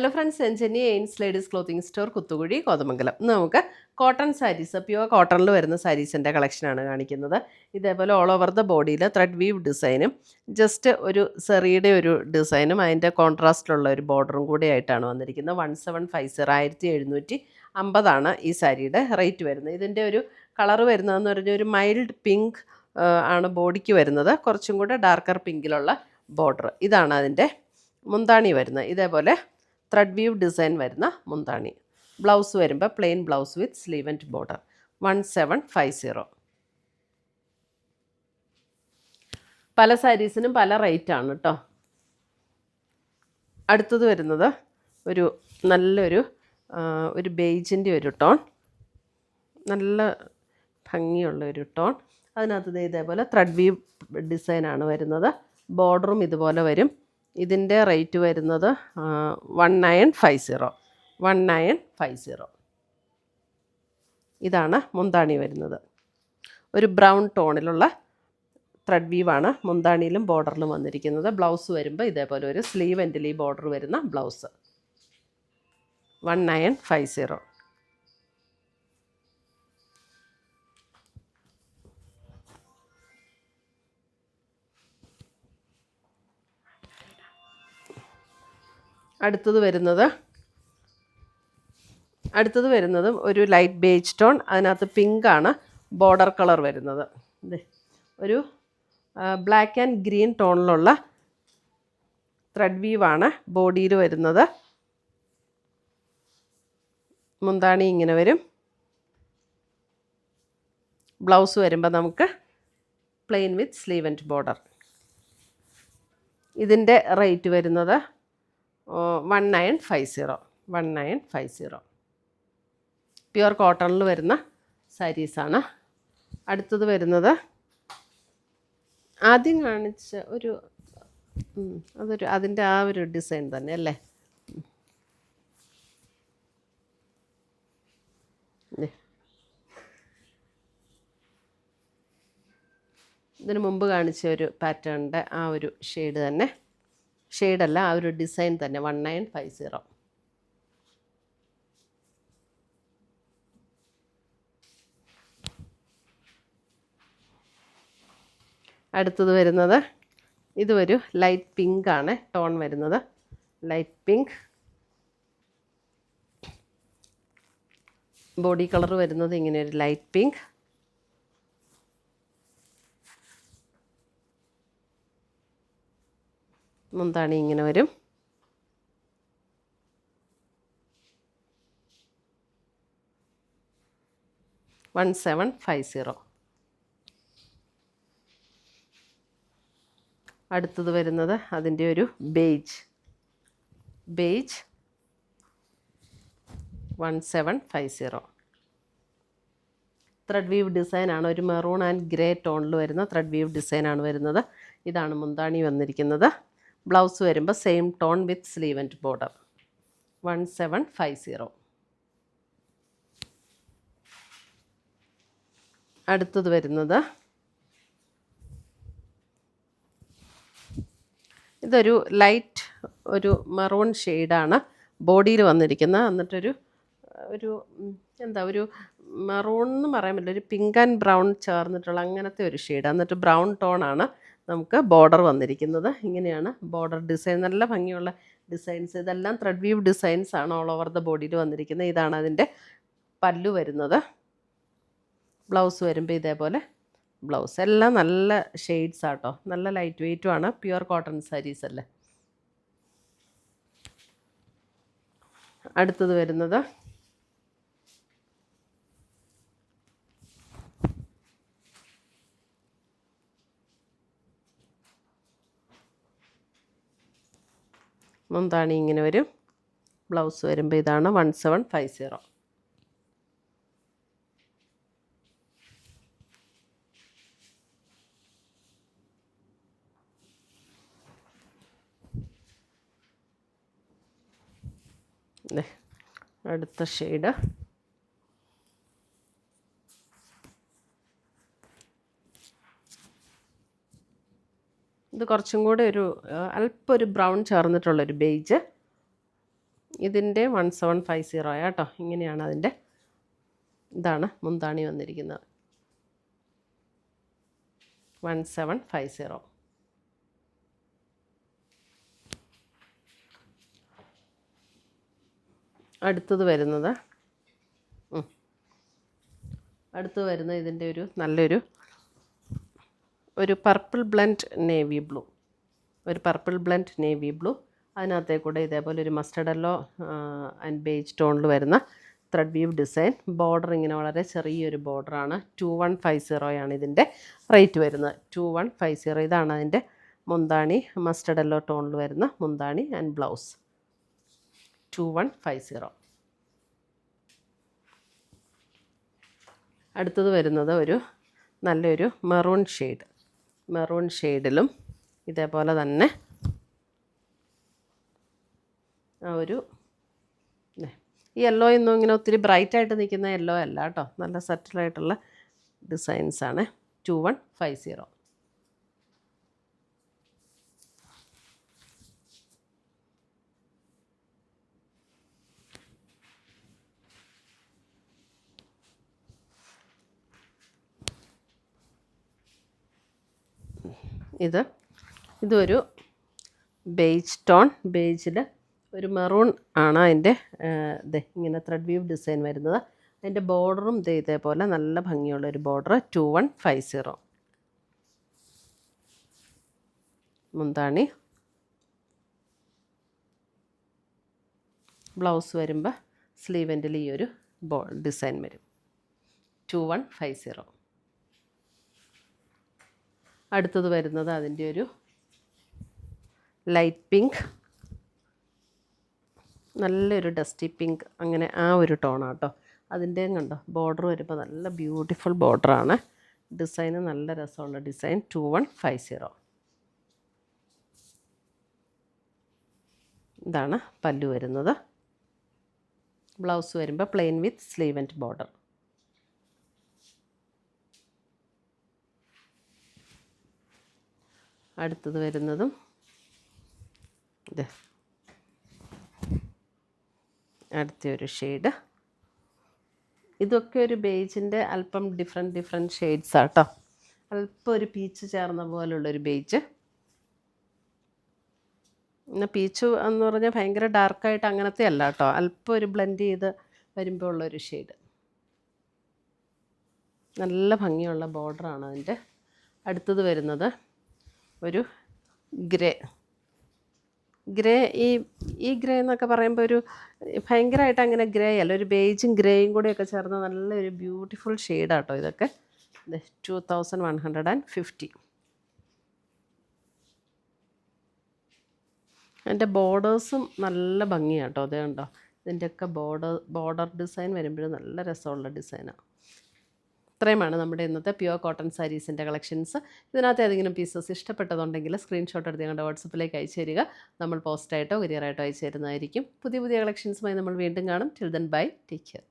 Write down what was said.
Hello friends, എൻജനി എയിൻസ് ladies clothing store, Kuthukuzhi, Kothamangalam. ഇന്ന് നമുക്ക് കോട്ടൺ സാരീസ്, പ്യുവർ കോട്ടണിൽ വരുന്ന സാരീസിൻ്റെ കളക്ഷനാണ് കാണിക്കുന്നത്. ഇതേപോലെ ഓൾ ഓവർ ദ ബോഡിയിൽ ത്രെഡ് വീവ് ഡിസൈനും ജസ്റ്റ് ഒരു സെറിയുടെ ഒരു ഡിസൈനും അതിൻ്റെ കോൺട്രാസ്റ്റിലുള്ള ഒരു ബോർഡറും കൂടി ആയിട്ടാണ് വന്നിരിക്കുന്നത്. 1750 1750 ഈ സാരിയുടെ റേറ്റ് വരുന്നത്. ഇതിൻ്റെ ഒരു കളർ വരുന്നതെന്ന് പറഞ്ഞാൽ ഒരു മൈൽഡ് പിങ്ക് ആണ് ബോഡിക്ക് വരുന്നത്. കുറച്ചും കൂടെ ഡാർക്കർ പിങ്കിലുള്ള ബോർഡർ. ഇതാണ് അതിൻ്റെ മുന്താണി വരുന്നത്. ഇതേപോലെ ത്രെഡ് വീവ് ഡിസൈൻ വരുന്ന മുന്താണി. ബ്ലൗസ് വരുമ്പോൾ plain blouse with sleeve and border. 1750. പല സാരീസിനും പല റേറ്റാണ് കേട്ടോ. അടുത്തത് വരുന്നത് നല്ലൊരു ബേജിൻ്റെ ഒരു ടോൺ, നല്ല ഭംഗിയുള്ള ഒരു ടോൺ. അതിനകത്ത് ഇതേപോലെ ത്രെഡ് വീവ് ഡിസൈനാണ് വരുന്നത്. ബോർഡറും ഇതുപോലെ വരും. ഇതിൻ്റെ റേറ്റ് വരുന്നത് 1950. ഇതാണ് മുന്താണി വരുന്നത്. ഒരു ബ്രൗൺ ടോണിലുള്ള ത്രെഡ് വീവാണ് മുന്താണിയിലും ബോർഡറിലും വന്നിരിക്കുന്നത്. ബ്ലൗസ് വരുമ്പോൾ ഇതേപോലെ ഒരു സ്ലീവ് ആൻഡിൽ ഈ ബോർഡർ വരുന്ന ബ്ലൗസ്. 1950. അടുത്തത് വരുന്നത് ഒരു ലൈറ്റ് ബേജ് ടോൺ. അതിനകത്ത് പിങ്കാണ് ബോർഡർ കളർ വരുന്നത്. ഒരു ബ്ലാക്ക് ആൻഡ് ഗ്രീൻ ടോണിലുള്ള ത്രെഡ് വീവാണ് ബോഡിയിൽ വരുന്നത്. മുന്താണി ഇങ്ങനെ വരും. ബ്ലൗസ് വരുമ്പോൾ നമുക്ക് plain with sleeve and border. ഇതിൻ്റെ റേറ്റ് വരുന്നത് 1950. പ്യുവർ കോട്ടണിൽ വരുന്ന സാരീസാണ്. അടുത്തത് വരുന്നത് ആദ്യം കാണിച്ച അതിൻ്റെ ആ ഒരു ഡിസൈൻ തന്നെ അല്ലേ. ഇതിന് മുമ്പ് കാണിച്ച ഒരു പാറ്റേണിൻ്റെ ആ ഒരു ഷെയ്ഡ് തന്നെ, ഷെയ്ഡല്ല, ആ ഒരു ഡിസൈൻ തന്നെ. 1950. അടുത്തത് വരുന്നത് ഇതൊരു ലൈറ്റ് പിങ്ക് ആണ് ടോൺ വരുന്നത്. Light pink. ബോഡി കളർ വരുന്നത് ഇങ്ങനെ ഒരു ലൈറ്റ് പിങ്ക്. മുന്താണി ഇങ്ങനെ വരും. $1750. അടുത്തത് വരുന്നത് അതിൻ്റെ ഒരു ബേജ്. 1750. ത്രെഡ് വീവ് ഡിസൈനാണ്. ഒരു മെറൂൺ ആൻഡ് ഗ്രേ ടോണിൽ വരുന്ന ത്രെഡ് വീവ് ഡിസൈനാണ് വരുന്നത്. ഇതാണ് മുന്താണി വന്നിരിക്കുന്നത്. ബ്ലൗസ് വരുമ്പോൾ same tone with sleeve and border. 1750. അടുത്തത് വരുന്നത് ഇതൊരു ലൈറ്റ് ഒരു മെറൂൺ ഷെയ്ഡാണ് ബോഡിയിൽ വന്നിരിക്കുന്നത്. എന്നിട്ടൊരു ഒരു മെറൂൺ എന്ന് പറയാൻ പറ്റില്ല, ഒരു പിങ്ക് ആൻഡ് ബ്രൗൺ ചേർന്നിട്ടുള്ള അങ്ങനത്തെ ഒരു ഷെയ്ഡ്. എന്നിട്ട് ബ്രൗൺ ടോണാണ് നമുക്ക് ബോർഡർ വന്നിരിക്കുന്നത്. ഇങ്ങനെയാണ് ബോർഡർ ഡിസൈൻ. നല്ല ഭംഗിയുള്ള ഡിസൈൻസ്. ഇതെല്ലാം ത്രെഡ് വീവ് ഡിസൈൻസ് ആണ് ഓൾ ഓവർ ദ ബോഡിയിൽ വന്നിരിക്കുന്നത്. ഇതാണ് അതിൻ്റെ പല്ലു വരുന്നത്. ബ്ലൗസ് വരുമ്പോൾ ഇതേപോലെ ബ്ലൗസ്. എല്ലാം നല്ല ഷെയ്ഡ്സ് ആട്ടോ, നല്ല ലൈറ്റ് വെയ്റ്റും ആണ്. പ്യുവർ കോട്ടൺ സാരീസ് അല്ലേ. അടുത്തത് വരുന്നത് മുന്താണി ഇങ്ങനെ വരും. ബ്ലൗസ് വരുമ്പോൾ ഇതാണ്. 1750. അടുത്ത ഷെയ്ഡ് ഇത് കുറച്ചും കൂടെ ഒരു അല്പം ഒരു ബ്രൗൺ ചേർന്നിട്ടുള്ളൊരു ബേജ്. ഇതിൻ്റെ 1750 കേട്ടോ. ഇങ്ങനെയാണ് അതിൻ്റെ, ഇതാണ് മുന്താണി വന്നിരിക്കുന്നത്. 1750. അടുത്തത് വരുന്നത് ഇതിൻ്റെ ഒരു നല്ലൊരു പർപ്പിൾ ബ്ലെൻഡ് നേവി ബ്ലൂ, അതിനകത്തേക്കൂടെ ഇതേപോലെ ഒരു മസ്റ്റർഡ് യെല്ലോ ആൻഡ് ബേജ് ടോണിൽ വരുന്ന ത്രെഡ് വീവ് ഡിസൈൻ. ബോർഡർ ഇങ്ങനെ വളരെ ചെറിയൊരു ബോർഡറാണ്. 2150 ഇതിൻ്റെ റേറ്റ് വരുന്നത്. 2150. ഇതാണ് അതിൻ്റെ മുന്താണി, മസ്റ്റർഡ് യെല്ലോ ടോണിൽ വരുന്ന മുന്താണി ആൻഡ് ബ്ലൗസ്. 2150. അടുത്തത് വരുന്നത് ഒരു നല്ലൊരു മെറൂൺ ഷെയ്ഡിലും ഇതേപോലെ തന്നെ ഒരു, ഈ യെല്ലോ ഒന്നും ഇങ്ങനെ ഒത്തിരി ബ്രൈറ്റായിട്ട് നിൽക്കുന്ന യെല്ലോ അല്ല കേട്ടോ, നല്ല സെറ്റിലായിട്ടുള്ള ഡിസൈൻസാണ്. 2150. ഇതൊരു ബേജിൽ ഒരു മെറൂൺ ആണ് അതിൻ്റെ ഇങ്ങനെ ത്രെഡ് വീവ് ഡിസൈൻ വരുന്നത്. അതിൻ്റെ ബോർഡറും ഇതേപോലെ നല്ല ഭംഗിയുള്ളൊരു ബോർഡർ. 2150. മുന്താണി, ബ്ലൗസ് വരുമ്പോൾ സ്ലീവെൻറ്റിൽ ഈ ഒരു ഡിസൈൻ വരും. 2150. അടുത്തത് വരുന്നത് അതിൻ്റെ ഒരു ലൈറ്റ് പിങ്ക്, നല്ലൊരു ഡസ്റ്റി പിങ്ക്, അങ്ങനെ ആ ഒരു ടോണാണ് കേട്ടോ. അതിൻ്റെയും കണ്ടോ ബോർഡർ വരുമ്പോൾ നല്ല ബ്യൂട്ടിഫുൾ ബോർഡറാണ്. ഡിസൈന് നല്ല രസമുള്ള ഡിസൈൻ. 2150. ഇതാണ് പല്ലു വരുന്നത്. ബ്ലൗസ് വരുമ്പോൾ plain with sleeve and border. അടുത്തത് വരുന്നതും അടുത്തൊരു ഷെയ്ഡ്. ഇതൊക്കെ ഒരു ബേജിൻ്റെ അല്പം ഡിഫറെൻറ്റ് ഷെയ്ഡ്സാണ് കേട്ടോ. അല്പം ഒരു പീച്ച് ചേർന്ന പോലുള്ളൊരു ബേജ്. പിന്നെ പീച്ച് എന്ന് പറഞ്ഞാൽ ഭയങ്കര ഡാർക്കായിട്ട് അങ്ങനത്തെ അല്ല കേട്ടോ, അല്പം ഒരു ബ്ലെൻഡ് ചെയ്ത് വരുമ്പോൾ ഉള്ളൊരു ഷെയ്ഡ്. നല്ല ഭംഗിയുള്ള ബോർഡറാണ് അതിൻ്റെ. അടുത്തത് വരുന്നത് ഒരു ഗ്രേ. ഈ ഗ്രേ എന്നൊക്കെ പറയുമ്പോൾ ഒരു ഭയങ്കരമായിട്ട് അങ്ങനെ ഗ്രേ അല്ല, ഒരു ബേജും ഗ്രേയും കൂടെയൊക്കെ ചേർന്ന നല്ലൊരു ബ്യൂട്ടിഫുൾ ഷെയ്ഡാട്ടോ ഇതൊക്കെ. 2150. അതിൻ്റെ ബോർഡേഴ്സും നല്ല ഭംഗിയാട്ടോ. അതേ കണ്ടോ, ഇതിൻ്റെയൊക്കെ ബോർഡർ ഡിസൈൻ വരുമ്പോഴും നല്ല രസമുള്ള ഡിസൈനാണ്. ഇത്രയുമാണ് നമ്മുടെ ഇന്നത്തെ പ്യുവർ കോട്ടൺ സാരീസിൻ്റെ കളക്ഷൻസ്. ഇതിനകത്ത് ഏതെങ്കിലും പീസസ് ഇഷ്ടപ്പെട്ടതുണ്ടെങ്കിൽ സ്ക്രീൻഷോട്ട് എടുത്ത് ഞങ്ങളുടെ വാട്സപ്പിലേക്ക് അയച്ചു തരിക. നമ്മൾ പോസ്റ്റായിട്ടോ കൊറിയറായിട്ടോ അയച്ചു തരുന്നതായിരിക്കും. പുതിയ കളക്ഷൻസുമായി നമ്മൾ വീണ്ടും കാണും. Till then bye, take care.